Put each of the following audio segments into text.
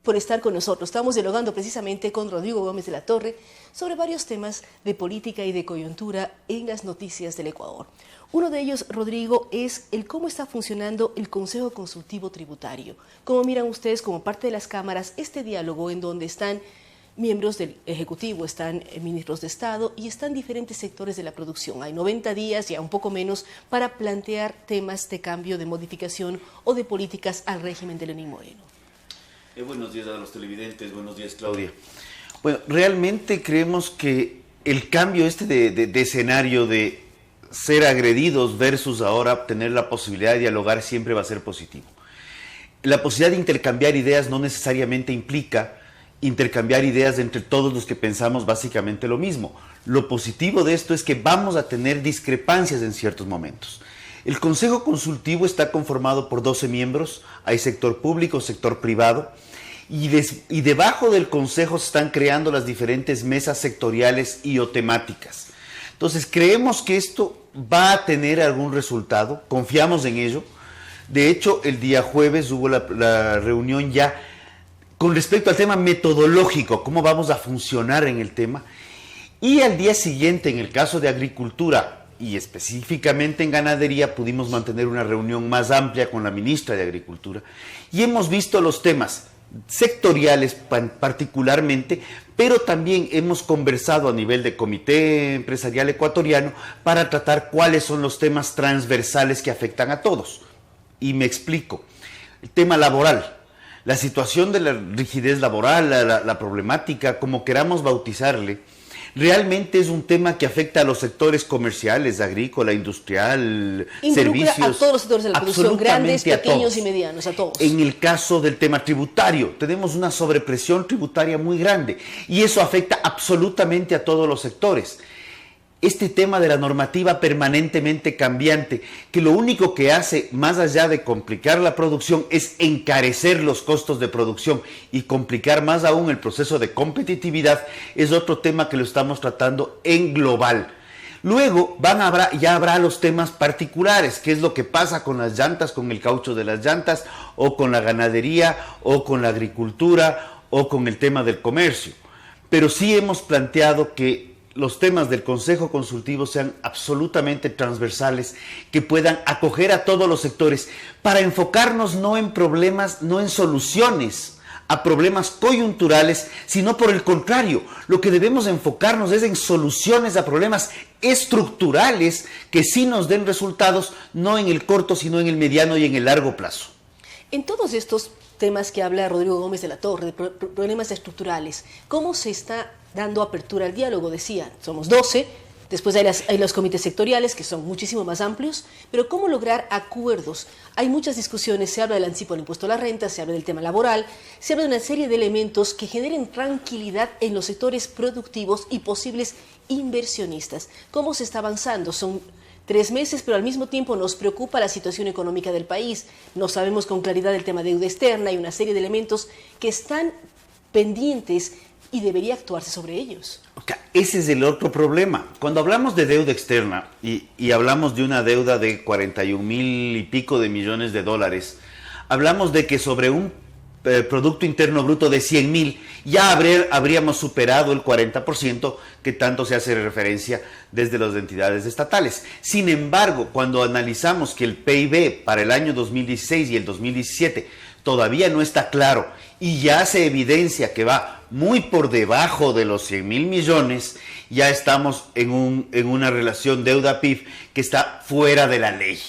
por estar con nosotros. Estamos dialogando precisamente con Rodrigo Gómez de la Torre sobre varios temas de política y de coyuntura en las noticias del Ecuador. Uno de ellos, Rodrigo, es el cómo está funcionando el Consejo Consultivo Tributario. ¿Cómo miran ustedes como parte de las cámaras este diálogo en donde están miembros del Ejecutivo, están ministros de Estado y están diferentes sectores de la producción? Hay 90 días, ya un poco menos, para plantear temas de cambio, de modificación o de políticas al régimen de Lenín Moreno. Buenos días a los televidentes, buenos días, Claudia. Bueno, realmente creemos que el cambio de escenario de ser agredidos versus ahora tener la posibilidad de dialogar siempre va a ser positivo. La posibilidad de intercambiar ideas no necesariamente implica intercambiar ideas entre todos los que pensamos básicamente lo mismo. Lo positivo de esto es que vamos a tener discrepancias en ciertos momentos. El Consejo Consultivo está conformado por 12 miembros, hay sector público, sector privado, y debajo del Consejo se están creando las diferentes mesas sectoriales y o temáticas. Entonces creemos que esto va a tener algún resultado, confiamos en ello. De hecho, el día jueves hubo la reunión ya con respecto al tema metodológico, cómo vamos a funcionar en el tema, y al día siguiente, en el caso de agricultura y específicamente en ganadería, pudimos mantener una reunión más amplia con la ministra de Agricultura y hemos visto los temas sectoriales particularmente, pero también hemos conversado a nivel de Comité Empresarial Ecuatoriano para tratar cuáles son los temas transversales que afectan a todos. Y me explico. El tema laboral, la situación de la rigidez laboral, la problemática, como queramos bautizarle, realmente es un tema que afecta a los sectores comerciales, agrícola, industrial, servicios. Involucra a todos los sectores de la producción, grandes, pequeños y medianos, a todos. En el caso del tema tributario, tenemos una sobrepresión tributaria muy grande y eso afecta absolutamente a todos los sectores. Este tema de la normativa permanentemente cambiante, que lo único que hace, más allá de complicar la producción, es encarecer los costos de producción y complicar más aún el proceso de competitividad, es otro tema que lo estamos tratando en global. Luego ya habrá los temas particulares, qué es lo que pasa con las llantas, con el caucho de las llantas, o con la ganadería, o con la agricultura, o con el tema del comercio. Pero sí hemos planteado que los temas del Consejo Consultivo sean absolutamente transversales, que puedan acoger a todos los sectores para enfocarnos no en problemas, no en soluciones a problemas coyunturales, sino por el contrario, lo que debemos enfocarnos es en soluciones a problemas estructurales que sí nos den resultados, no en el corto, sino en el mediano y en el largo plazo. En todos estos temas que habla Rodrigo Gómez de la Torre, de problemas estructurales, ¿cómo se está dando apertura al diálogo? Decía, somos 12, después hay los comités sectoriales que son muchísimo más amplios, pero ¿cómo lograr acuerdos? Hay muchas discusiones, se habla del anticipo del impuesto a la renta, se habla del tema laboral, se habla de una serie de elementos que generen tranquilidad en los sectores productivos y posibles inversionistas. ¿Cómo se está avanzando? Son 3 meses, pero al mismo tiempo nos preocupa la situación económica del país. No sabemos con claridad el tema de deuda externa y una serie de elementos que están pendientes y debería actuarse sobre ellos. Ese es el otro problema. Cuando hablamos de deuda externa y hablamos de una deuda de 41,000 y pico de millones de dólares, hablamos de que sobre un Producto Interno Bruto de 100,000 ya habríamos superado el 40% que tanto se hace referencia desde las entidades estatales. Sin embargo, cuando analizamos que el PIB para el año 2016 y el 2017 todavía no está claro y ya se evidencia que va muy por debajo de los 100,000 millones, ya estamos en una relación deuda-PIB que está fuera de la ley.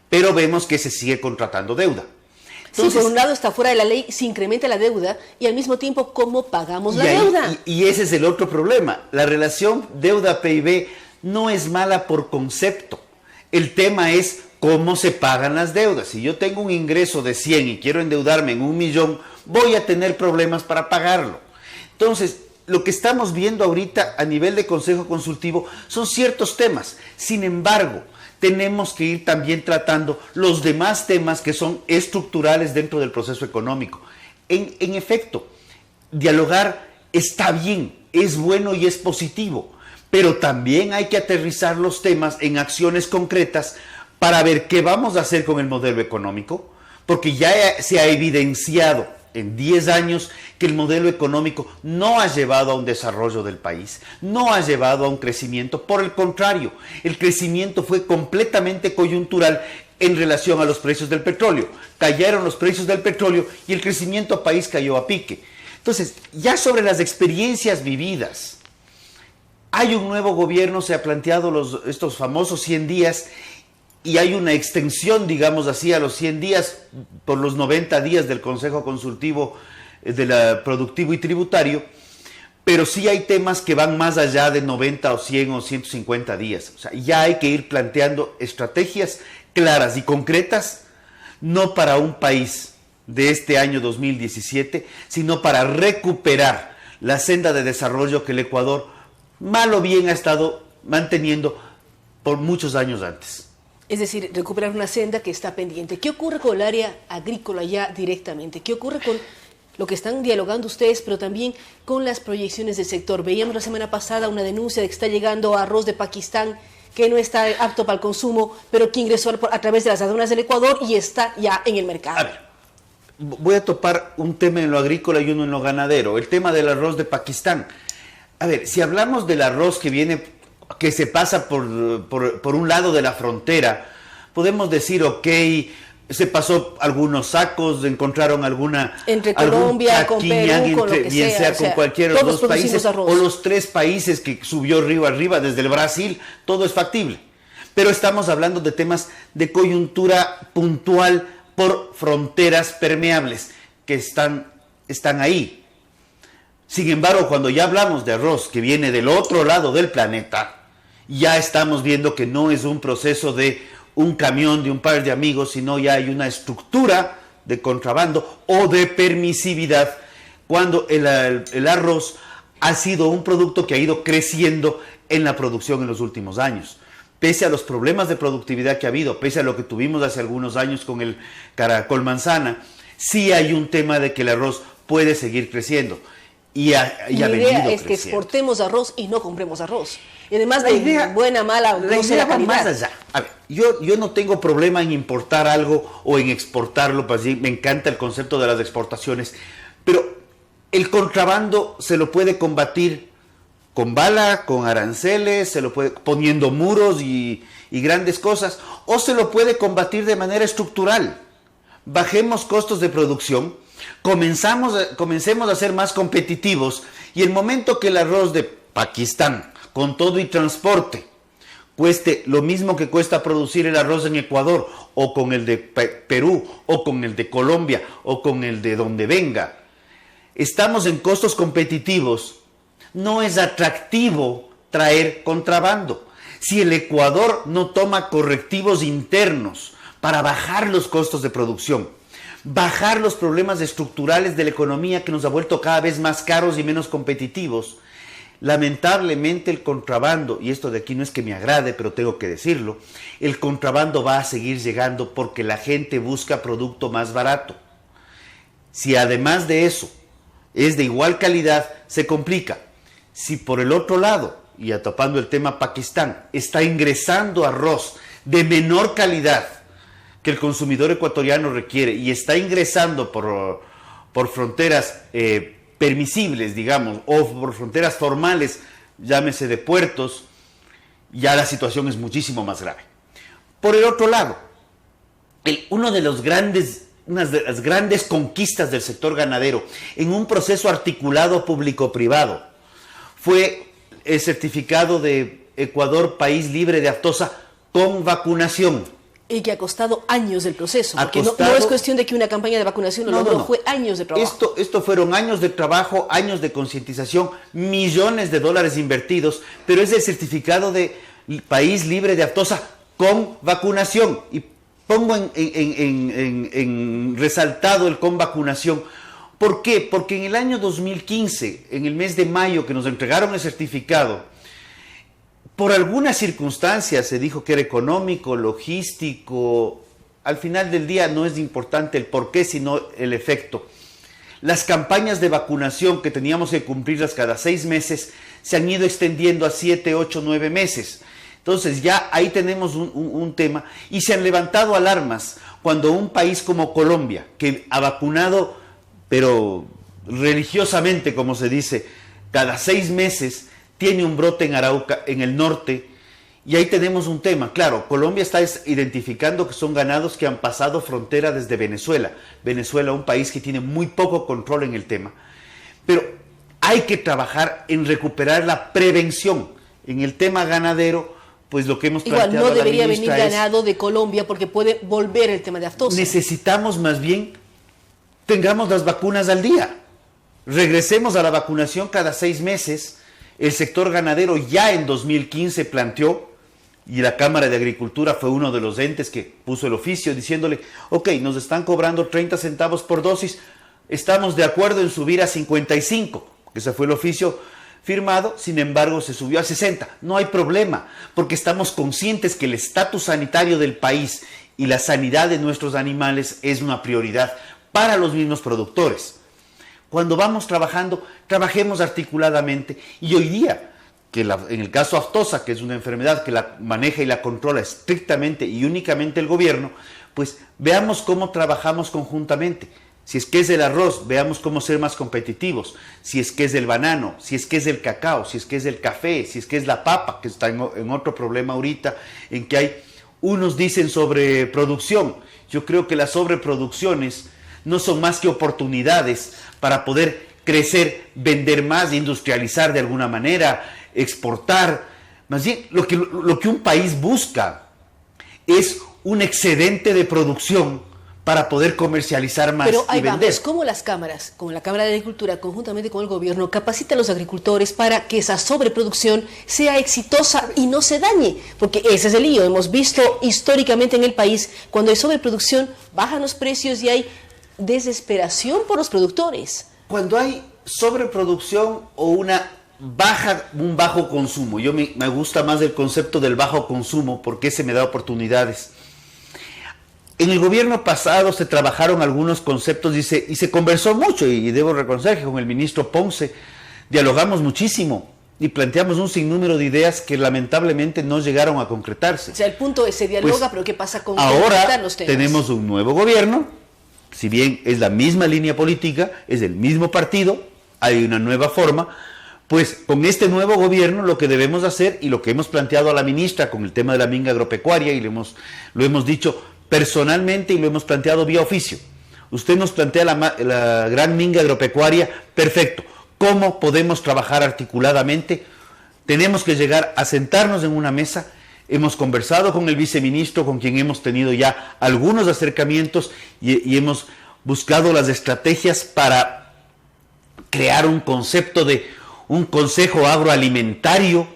Pero vemos que se sigue contratando deuda. Entonces, sí, por un lado está fuera de la ley, se incrementa la deuda y al mismo tiempo, ¿cómo pagamos la deuda? Y ese es el otro problema. La relación deuda-PIB no es mala por concepto. El tema es cómo se pagan las deudas. Si yo tengo un ingreso de 100 y quiero endeudarme en 1,000,000, voy a tener problemas para pagarlo. Entonces, lo que estamos viendo ahorita a nivel de Consejo Consultivo son ciertos temas. Sin embargo, tenemos que ir también tratando los demás temas que son estructurales dentro del proceso económico. En efecto, dialogar está bien, es bueno y es positivo, pero también hay que aterrizar los temas en acciones concretas para ver qué vamos a hacer con el modelo económico, porque ya se ha evidenciado en 10 años que el modelo económico no ha llevado a un desarrollo del país, no ha llevado a un crecimiento. Por el contrario, el crecimiento fue completamente coyuntural en relación a los precios del petróleo. Cayeron los precios del petróleo y el crecimiento país cayó a pique. Entonces, ya sobre las experiencias vividas, hay un nuevo gobierno, se ha planteado estos famosos 100 días y hay una extensión, digamos así, a los 100 días por los 90 días del Consejo Consultivo Productivo y Tributario, pero sí hay temas que van más allá de 90 o 100 o 150 días. O sea, ya hay que ir planteando estrategias claras y concretas, no para un país de este año 2017, sino para recuperar la senda de desarrollo que el Ecuador, mal o bien, ha estado manteniendo por muchos años antes. Es decir, recuperar una senda que está pendiente. ¿Qué ocurre con el área agrícola ya directamente? ¿Qué ocurre con lo que están dialogando ustedes, pero también con las proyecciones del sector? Veíamos la semana pasada una denuncia de que está llegando arroz de Pakistán que no está apto para el consumo, pero que ingresó a través de las aduanas del Ecuador y está ya en el mercado. A ver, voy a topar un tema en lo agrícola y uno en lo ganadero. El tema del arroz de Pakistán. A ver, si hablamos del arroz que se pasa por un lado de la frontera, podemos decir, ok, se pasó algunos sacos, encontraron entre Colombia, con Perú, con lo que bien sea con cualquiera de los dos países, arroz. o los 3 países que subió río arriba, desde el Brasil, todo es factible. Pero estamos hablando de temas de coyuntura puntual por fronteras permeables que están ahí. Sin embargo, cuando ya hablamos de arroz que viene del otro lado del planeta, ya estamos viendo que no es un proceso de un camión, de un par de amigos, sino ya hay una estructura de contrabando o de permisividad, cuando el arroz ha sido un producto que ha ido creciendo en la producción en los últimos años. Pese a los problemas de productividad que ha habido, pese a lo que tuvimos hace algunos años con el caracol manzana, sí hay un tema de que el arroz puede seguir creciendo. Y la idea es que exportemos arroz y no compremos arroz. Y además de buena, mala, no sé la calidad. Más allá. A ver, yo no tengo problema en importar algo o en exportarlo, pues sí, me encanta el concepto de las exportaciones, pero el contrabando se lo puede combatir con bala, con aranceles, se lo puede poniendo muros y grandes cosas, o se lo puede combatir de manera estructural. Bajemos costos de producción, comencemos a ser más competitivos, y el momento que el arroz de Pakistán, con todo y transporte, cueste lo mismo que cuesta producir el arroz en Ecuador, o con el de Perú, o con el de Colombia, o con el de donde venga, estamos en costos competitivos, no es atractivo traer contrabando. Si el Ecuador no toma correctivos internos para bajar los costos de producción, bajar los problemas estructurales de la economía que nos ha vuelto cada vez más caros y menos competitivos, lamentablemente el contrabando, y esto de aquí no es que me agrade, pero tengo que decirlo, el contrabando va a seguir llegando porque la gente busca producto más barato. Si además de eso es de igual calidad, se complica. Si por el otro lado, y atopando el tema Pakistán, está ingresando arroz de menor calidad que el consumidor ecuatoriano requiere y está ingresando por fronteras permisibles, digamos, o por fronteras formales, llámese de puertos, ya la situación es muchísimo más grave. Por el otro lado, una de las grandes conquistas del sector ganadero en un proceso articulado público-privado fue el certificado de Ecuador país libre de aftosa con vacunación. Y que ha costado años del proceso, porque no es cuestión de que una campaña de vacunación lo logró, fue años de trabajo. Esto fueron años de trabajo, años de concientización, millones de dólares invertidos, pero es el certificado de país libre de aftosa con vacunación. Y pongo en resaltado el con vacunación. ¿Por qué? Porque en el año 2015, en el mes de mayo que nos entregaron el certificado, por algunas circunstancias se dijo que era económico, logístico. Al final del día no es importante el por qué, sino el efecto. Las campañas de vacunación que teníamos que cumplirlas cada 6 meses se han ido extendiendo a 7, 8, 9 meses. Entonces ya ahí tenemos un tema y se han levantado alarmas cuando un país como Colombia, que ha vacunado pero religiosamente, como se dice, cada 6 meses tiene un brote en Arauca, en el norte, y ahí tenemos un tema. Claro, Colombia está identificando que son ganados que han pasado frontera desde Venezuela. Venezuela, un país que tiene muy poco control en el tema. Pero hay que trabajar en recuperar la prevención. En el tema ganadero, pues lo que hemos planteado igual no debería venir es, ganado de Colombia porque puede volver el tema de aftosa. Necesitamos más bien, tengamos las vacunas al día. Regresemos a la vacunación cada 6 meses. El sector ganadero ya en 2015 planteó, y la Cámara de Agricultura fue uno de los entes que puso el oficio diciéndole, ok, nos están cobrando 30 centavos por dosis, estamos de acuerdo en subir a 55, ese fue el oficio firmado, sin embargo se subió a 60. No hay problema, porque estamos conscientes que el estatus sanitario del país y la sanidad de nuestros animales es una prioridad para los mismos productores. Cuando vamos trabajando, trabajemos articuladamente, y hoy día, que en el caso aftosa, que es una enfermedad que la maneja y la controla estrictamente y únicamente el gobierno, pues veamos cómo trabajamos conjuntamente. Si es que es el arroz, veamos cómo ser más competitivos. Si es que es el banano, si es que es el cacao, si es que es el café, si es que es la papa, que está en otro problema ahorita, en que hay, unos dicen sobreproducción. Yo creo que las sobreproducciones no son más que oportunidades para poder crecer, vender más, industrializar de alguna manera, exportar. Más bien, lo que un país busca es un excedente de producción para poder comercializar más. Pero ahí y vender. vamos, como las cámaras, como la Cámara de Agricultura, conjuntamente con el gobierno, capacita a los agricultores para que esa sobreproducción sea exitosa y no se dañe, porque ese es el lío. Hemos visto históricamente en el país, cuando hay sobreproducción, bajan los precios y hay desesperación por los productores. Cuando hay sobreproducción o un bajo consumo, me gusta más el concepto del bajo consumo porque ese me da oportunidades. En el gobierno pasado se trabajaron algunos conceptos y se conversó mucho, y debo reconocer que con el ministro Ponce dialogamos muchísimo y planteamos un sinnúmero de ideas que lamentablemente no llegaron a concretarse. O sea, el punto es, se dialoga, pues, pero ¿qué pasa con ahora los temas? Tenemos un nuevo gobierno, si bien es la misma línea política, es el mismo partido, hay una nueva forma. Pues con este nuevo gobierno lo que debemos hacer, y lo que hemos planteado a la ministra con el tema de la minga agropecuaria, y lo hemos dicho personalmente y lo hemos planteado vía oficio. Usted nos plantea la gran minga agropecuaria, perfecto. ¿Cómo podemos trabajar articuladamente? Tenemos que llegar a sentarnos en una mesa. Hemos conversado con el viceministro, con quien hemos tenido ya algunos acercamientos, y hemos buscado las estrategias para crear un concepto de un consejo agroalimentario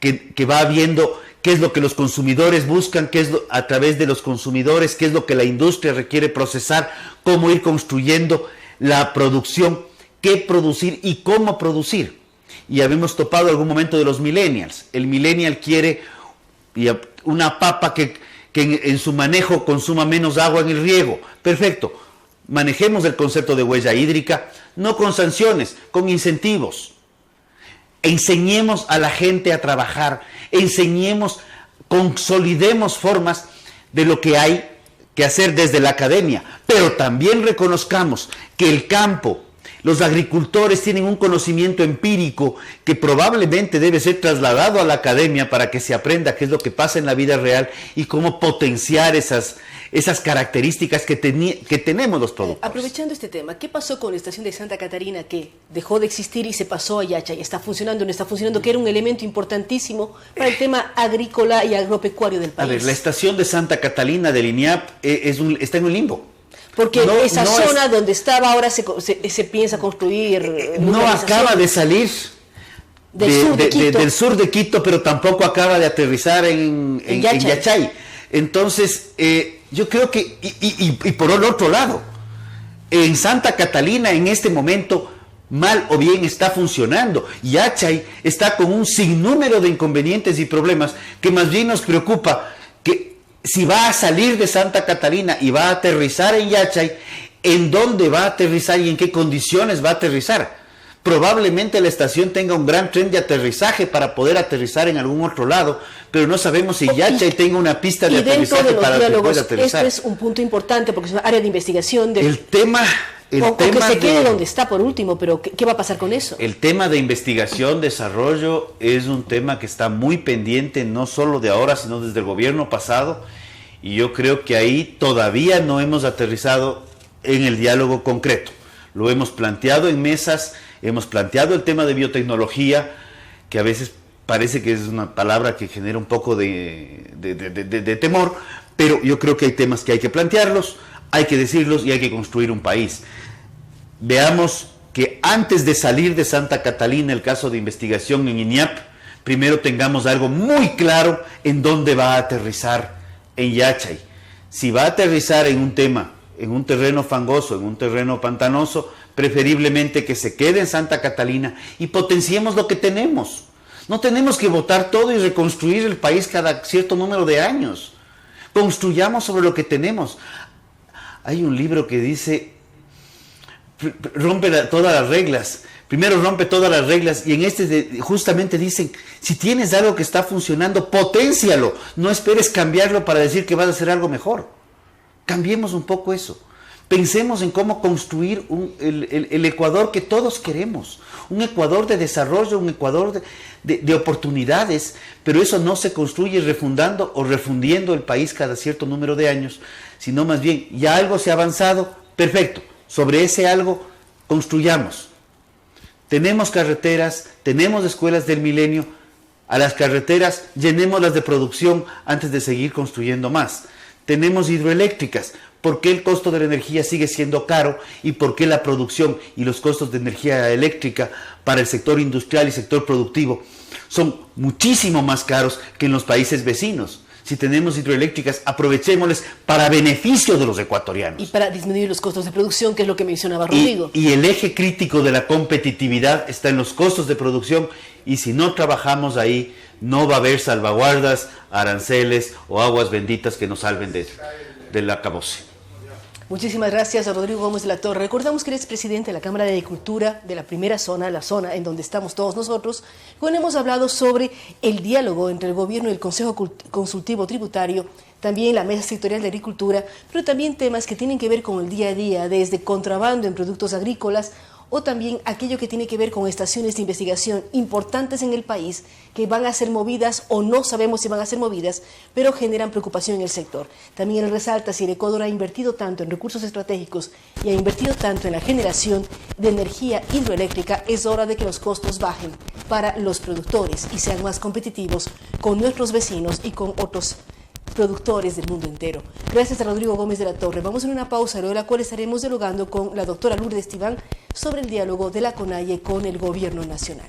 que va viendo qué es lo que los consumidores buscan, a través de los consumidores, qué es lo que la industria requiere procesar, cómo ir construyendo la producción, qué producir y cómo producir. Y habíamos topado algún momento de los millennials. El millennial quiere una papa que en su manejo consuma menos agua en el riego. Perfecto. Manejemos el concepto de huella hídrica, no con sanciones, con incentivos. Enseñemos a la gente a trabajar, consolidemos formas de lo que hay que hacer desde la academia, pero también reconozcamos que el campo, los agricultores tienen un conocimiento empírico que probablemente debe ser trasladado a la academia para que se aprenda qué es lo que pasa en la vida real y cómo potenciar esas características que tenemos los productores. Aprovechando este tema, ¿qué pasó con la estación de Santa Catarina que dejó de existir y se pasó a Yachay? ¿Está funcionando o no está funcionando? Que era un elemento importantísimo para el tema agrícola y agropecuario del país. A ver, la estación de Santa Catalina del INIAP está en un limbo. Porque esa zona donde estaba ahora se piensa construir... No acaba de salir del sur de Quito, pero tampoco acaba de aterrizar en Yachay. Entonces, yo creo que, y por el otro lado, en Santa Catalina en este momento, mal o bien está funcionando. Yachay está con un sinnúmero de inconvenientes y problemas que más bien nos preocupa que si va a salir de Santa Catalina y va a aterrizar en Yachay, ¿en dónde va a aterrizar y en qué condiciones va a aterrizar? Probablemente la estación tenga un gran tren de aterrizaje para poder aterrizar en algún otro lado, pero no sabemos si Yachay tenga una pista de aterrizaje para que pueda aterrizar. Este es un punto importante porque es una área de investigación. El tema O que se quede donde está por último, pero ¿qué va a pasar con eso? El tema de investigación, desarrollo, es un tema que está muy pendiente, no solo de ahora, sino desde el gobierno pasado, y yo creo que ahí todavía no hemos aterrizado en el diálogo concreto. Lo hemos planteado en mesas, hemos planteado el tema de biotecnología, que a veces parece que es una palabra que genera un poco de temor, pero yo creo que hay temas que hay que plantearlos, hay que decirlos y hay que construir un país. Veamos que antes de salir de Santa Catalina, el caso de investigación en INIAP, primero tengamos algo muy claro en dónde va a aterrizar en Yachay. Si va a aterrizar en un tema, en un terreno fangoso, en un terreno pantanoso, preferiblemente que se quede en Santa Catalina y potenciemos lo que tenemos. No tenemos que botar todo y reconstruir el país cada cierto número de años. Construyamos sobre lo que tenemos. Hay un libro que dice, rompe todas las reglas. Primero rompe todas las reglas y en justamente dicen, si tienes algo que está funcionando, potencialo. No esperes cambiarlo para decir que vas a hacer algo mejor. Cambiemos un poco eso. Pensemos en cómo construir el Ecuador que todos queremos, un Ecuador de desarrollo, un Ecuador de oportunidades, pero eso no se construye refundando o refundiendo el país cada cierto número de años, sino más bien, ya algo se ha avanzado, perfecto, sobre ese algo construyamos. Tenemos carreteras, tenemos escuelas del milenio, a las carreteras llenémoslas de producción antes de seguir construyendo más. Tenemos hidroeléctricas. ¿Por qué el costo de la energía sigue siendo caro y por qué la producción y los costos de energía eléctrica para el sector industrial y sector productivo son muchísimo más caros que en los países vecinos? Si tenemos hidroeléctricas, aprovechémosles para beneficio de los ecuatorianos. Y para disminuir los costos de producción, que es lo que mencionaba Rodrigo. Y el eje crítico de la competitividad está en los costos de producción, y si no trabajamos ahí, no va a haber salvaguardas, aranceles o aguas benditas que nos salven del acabose. Muchísimas gracias a Rodrigo Gómez de la Torre. Recordamos que eres presidente de la Cámara de Agricultura de la primera zona, la zona en donde estamos todos nosotros. Bueno, hemos hablado sobre el diálogo entre el gobierno y el Consejo Consultivo Tributario, también la Mesa Sectorial de Agricultura, pero también temas que tienen que ver con el día a día, desde contrabando en productos agrícolas o también aquello que tiene que ver con estaciones de investigación importantes en el país que van a ser movidas o no sabemos si van a ser movidas, pero generan preocupación en el sector. También él resalta, si el Ecuador ha invertido tanto en recursos estratégicos y ha invertido tanto en la generación de energía hidroeléctrica, es hora de que los costos bajen para los productores y sean más competitivos con nuestros vecinos y con otros productores del mundo entero. Gracias a Rodrigo Gómez de la Torre. Vamos a una pausa, luego de la cual estaremos dialogando con la doctora Lourdes Tibán sobre el diálogo de la CONAIE con el gobierno nacional.